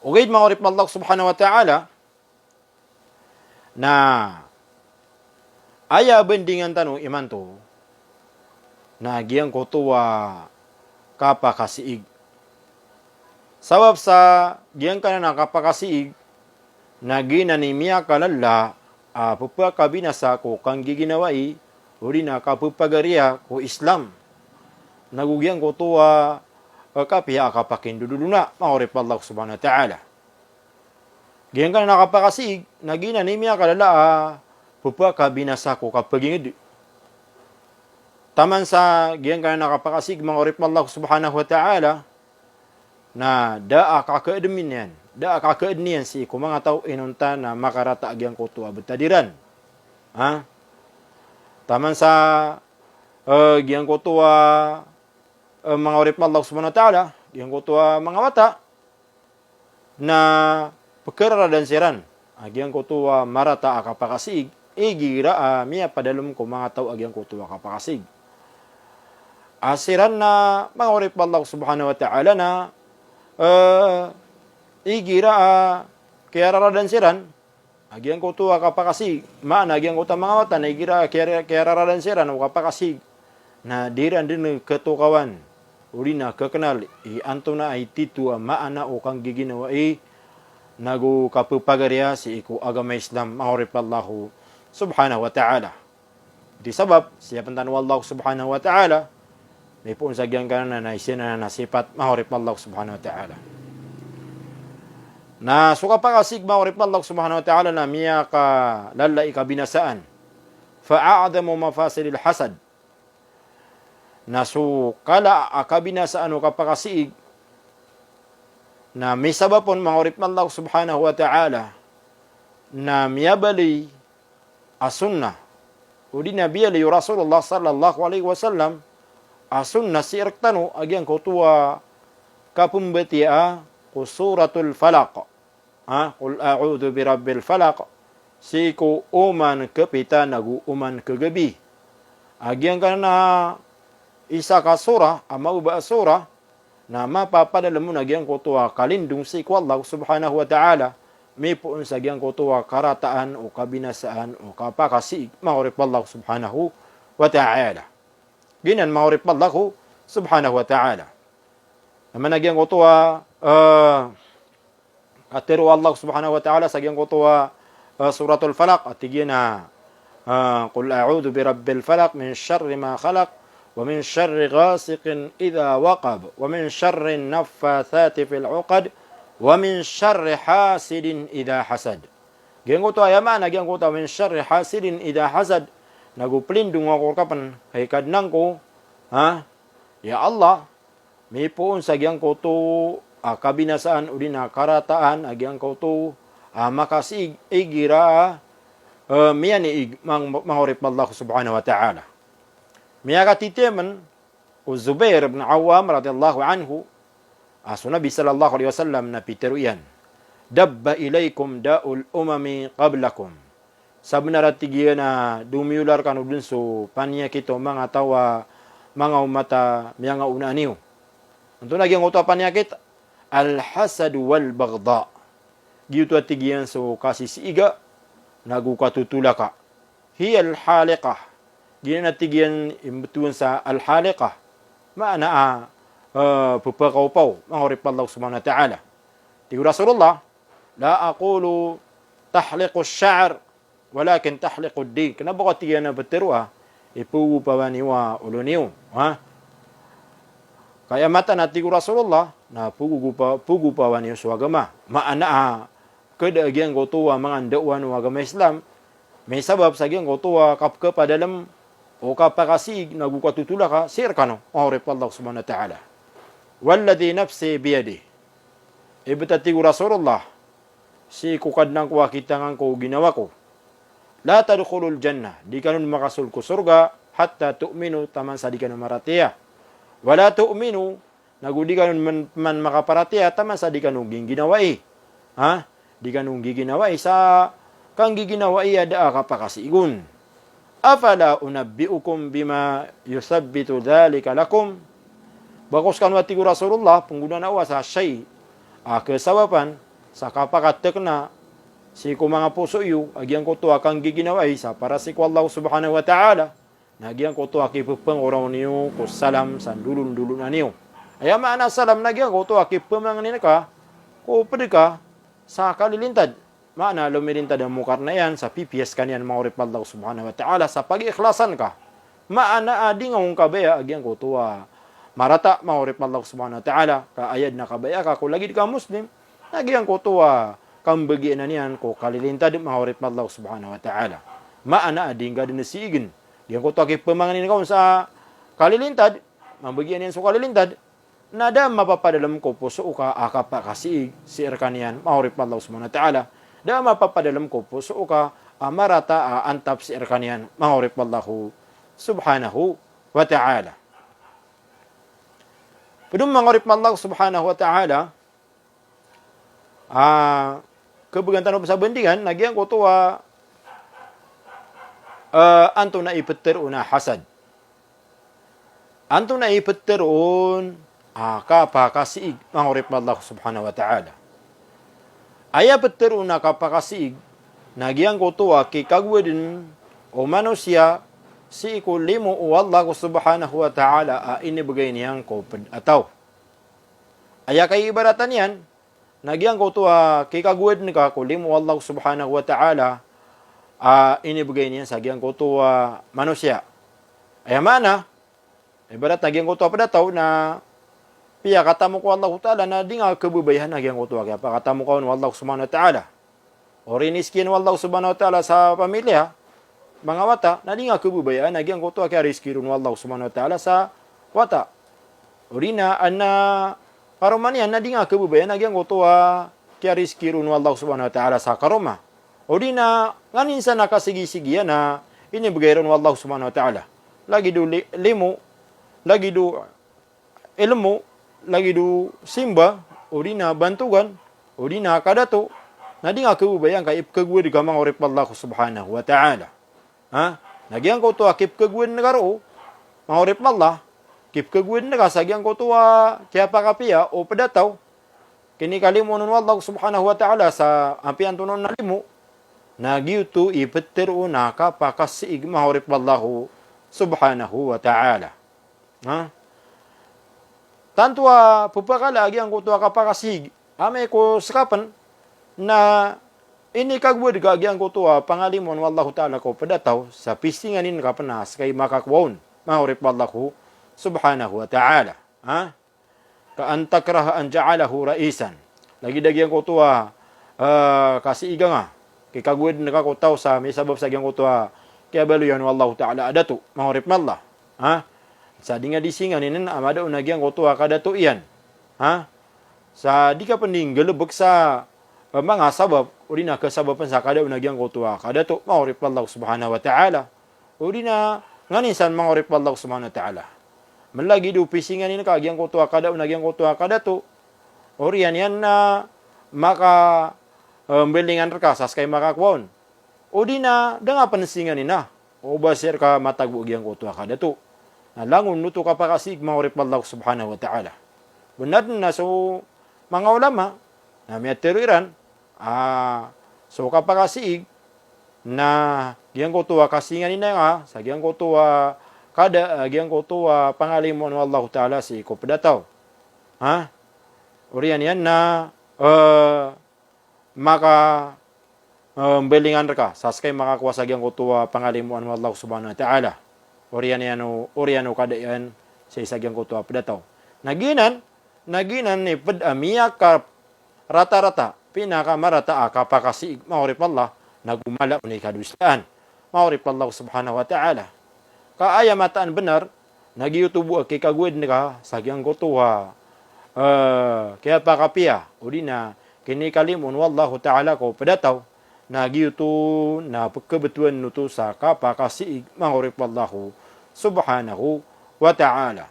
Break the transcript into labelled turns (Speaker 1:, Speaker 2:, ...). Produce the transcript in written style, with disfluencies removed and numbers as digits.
Speaker 1: Ugid mangorip Allah subhanahu wa ta'ala na aya bendingan tanu iman tu na giyang ko tuwa kapakasiig. Sabab sa giyang ka na kapakasiig na ginanimiya kalala pupakabinasa ko kang giginawai uri na kapupagariya ko Islam. Nagugiyang ko tuwa kapiya kapakindududuna mangorip Allah subhanahu wa ta'ala. Giyang ka na nakapakasig na ginanimiya kalala pupakabinasa ko kapagingid. Taman sa giyang ka na nakapakasig mangorip Allah subhanahu wa ta'ala na daa kakaedemin yan. Daa kakaednian si ko mga tao inunta na makarata agyang ko tuwa betadiran. Taman sa giyang ko tuwa mangorip Allah subhanahu wa ta'ala, giyang ko tuwa mga wata na pekera dan siran. Agyang ko tuwa marata akapakasig, igira miya padalom ko mga tao agyang ko tuwa kapakasig. Asiran na mangorip Allah subhanahu wa ta'ala na igira kaya dan siran, agyang ko tuwa kapakasig, maana agyang ko tuwa mga wata na igira kaya dan siran o kapakasig na diran din ketukawan. Uli na kekenal anto na ay titu maana o kang giginawa nagu kapupagariya si iku agama Islam mangorip Allah subhanahu wa ta'ala. Di sabab siya pantanu Allah subhanahu wa ta'ala may puun sa gyang kanan na isina na sifat mangorip Allah subhanahu wa ta'ala. Na suka pakasig mangorip Allah subhanahu wa ta'ala na miya ka lalai kabinasaan. Fa'a'adamu mafasilil hasad. Na sukala akabinasaan o kapakasiig na may sabapon mangorip Allah subhanahu wa ta'ala na miyabali asunna o di nabiyali Rasulullah sallallahu alaihi wasallam asunna si irktano agyang kutuwa kapumbatia ko suratul falaq qul a'udhu birabbil falaq si ko uman kapita nagu uman kagabi agyang kana isa ka surah, amau ba surah, na mapapadala mo na giyang kutuwa kalindung si Allah subhanahu wa ta'ala, may puun sa giyang kutuwa karataan o kabinasaan o kapakasig, mangorip Allah subhanahu wa ta'ala. Ginan mangorip Allah subhanahu wa ta'ala. Naman na giyang kutuwa, katiru Allah subhanahu wa ta'ala sa giyang kutuwa suratul falaq, at tigyan na, qul a'udhu birabbil falaq min syarri ma khalaq, ومن شر غاسق إذا وقب ومن شر النفاثات في العقد ومن شر حاسد إذا حسد. Gengko to ayama na gengko to min syarri hasidin idha hasad. Nagupelindung ako kapan kay kadnang ko. Ya Allah, may puun sa gengko to kabinasaan udina karataan agengko to makasig igira miyani mangorip Allah subhanahu wa ta'ala. Miyaka titeman o Zubair ibn Awam radhiyallahu anhu aso Nabi sallallahu alaihi wasallam na piteruyan dabba ilaikum da'ul umami qablakum sabnara tigiya na dumiular kanu dunso panya kito mga tawa mga umata mga unaniw unto nagyang uto panyakit al hasad wal baghdha gitu tigiyan so kasisiga nagukatutulaka hiya al haliqah ginanatigyan imbutuan sa al-haliqah. Maana pupakaw-paw. Mangorip Allah subhanahu wa ta'ala. Tigo Rasulullah, la aqulu tahliqu sya'ar, walakin tahliqu din. Kenapa kau tiga na berteruah? Ipu pawaniwa uluniw. Kaya mata na tigo Rasulullah, na pugu pawaniw sa agama. Maana kedagyan ko tuwa mga ndauan ng agama Islam. May sabab sa gyan ko tuwa kapka pa dalam o kapakasig nagukatutula ka, sir ka no, mangorip Allah subhanahu wa ta'ala. Walladhi nafsi biyadi. Ibetatigo Rasulullah, si kukad ng kuwa kitangan ko ginawa ko. La tadkhulul jannah, di kanun makasul ko surga, hatta tu'minu taman sa di kanun maratiya. Wala tu'minu, nagudi kanun man makaparatiya, taman sa di kanun ginginawai. Di kanun giginawai, sa kang giginawai ada kapakasigun. Afala unabbiukum bima yusabbitu dhalika lakum. Bakos kanwati ko Rasulullah, pengguna nawa sa syai. Kesababan, sa kapakatek na si ko mga puso yu agian ko to akang giginaway sa para si ko Allah subhanahu wa ta'ala nagian ko to akipupang oraw niyo ko salam sa dulun-dulun na niyo aya maana salam nagian ko to akipupang ka ko pwede ka sa kalilintad maana lumilintad ang mukar na yan sa PPS kanyan maurip Allah subhanahu wa ta'ala sa pag-ikhlasan ka maana ading ang kabaya agian ko to marata maurip Allah subhanahu wa ta'ala kaayad na kabaya ka kung lagi ka muslim nagian ko to kambagian na niyan ko kalilintad maurip Allah subhanahu wa ta'ala maana ading ka din sigin diyan ko to akipamanganin ka sa kalilintad mabagian niyan sa kalilintad nada mapapadalam ko po so ka akapa kasi si erkanian maurip Allah subhanahu wa ta'ala da mapapadalam ko po so ka marata antap si erkanian maurip Allah subhanahu wa ta'ala pedum maurip Allah subhanahu wa ta'ala kebegantan sa bendigan nagian ko to anto na ipetterun hasad anto na ipetterun kapakasiig mangurip Allah subhanahu wa ta'ala aya petterun kapakasiig nagian ko to kikagwedin o manusia si ikulimu o Allah subhanahu wa ta'ala inibigay niyang ko ataw aya kay ibaratan yan nagian ko to kikagwed ni ka kulim wallahu subhanahu wa ta'ala inibigay niya sa giang ko to manusia ay mana ibarat nagian ko to pada tao na piya katamu ko Allah ta'ala na di nga kebubayan nagian ko to kaya pa katamu ko wallahu subhanahu wa ta'ala oriniskin wallahu subhanahu wa ta'ala sa pamilya mga wata na di nga kebubayan nagian ko to kaya riskirun wallahu subhanahu wa ta'ala sa wata orina anna Karomanian na di nga kebubayan nagyang ko to kaya riskirun wallahu subhanahu wa ta'ala sa karoma. O di na nganin sa nakasigi-sigiyan na inibigayron wallahu subhanahu wa ta'ala. Lagi do limo, lagi do ilmu, lagi do simba, o di na bantugan, o di na kadato, na di nga kebubayan kay ipkagwid ka mga urip wallahu subhanahu wa ta'ala. Nagyang ko to kip kagwid na karo, mga urip Allah, kip kagwid na kasagyan ko to kaya pakapia o padataw kini kalimunon wallahu subhanahu wa ta'ala sa ampian tunon na limu nagyuto ipetteru na kapakasiig mahurip wallahu subhanahu wa ta'ala tanto pupakalagi ang ko to kapakasiig ame ko sakapan na ini kagwid kagyang ko to pangalimon wallahu ta'ala ko padataw sa pisinganin kapanas kay makakwon mahurip wallahu subhanahu wa ta'ala ka antakrah an ja'alahu raisan lagi dagian ko to kasi iga nga kikagwid na ko taw sa may sabab sa gyang ko to kaya baluyan wallahu ta'ala adatu mahurip mallah sa dinga disingan inin amada unagyang ko to kadatu iyan sa di ka pending gelebek sa mga sabab urina kasababan sa kada unagyang ko to kadatu mahurip Allah subhanahu wa ta'ala urina nganinsan mahurip Allah subhanahu wa ta'ala Malagi do pisingan ini kagyang ko to kada unagyang ko to kada to orian yan na maka belingan reka saskay makakwon o di na danga pansingan ina o basir ka matagbo gyang ko to kada to nalangon nuto ka pa kasig maurip Allah subhanahu wa ta'ala benar na so mga ulama na miateriran so ka pa kasig na gyang ko to kasingan ina nga sa gyang ko to kada agyang ko to pangalimon wallahu ta'ala si ko pedataw orian yan na maka belingan reka saskay makakuha sa agyang ko to pangalimon wallahu subhanahu wa ta'ala orian kada yan sa isagyang ko to pedataw naginan ni pedamiya ka rata-rata pinaka marata kapakasi maurip Allah nagumala ni kadustaan maurip Allah subhanahu wa ta'ala kaaya mataan benar nagyutubo kikagwid ka sagyang gotuha kaya pakapia udina kini kalimun wallahu ta'ala ko pedataw nagyutu na kebetulan nutu sa kapakasi mangurip wallahu subhanahu wa ta'ala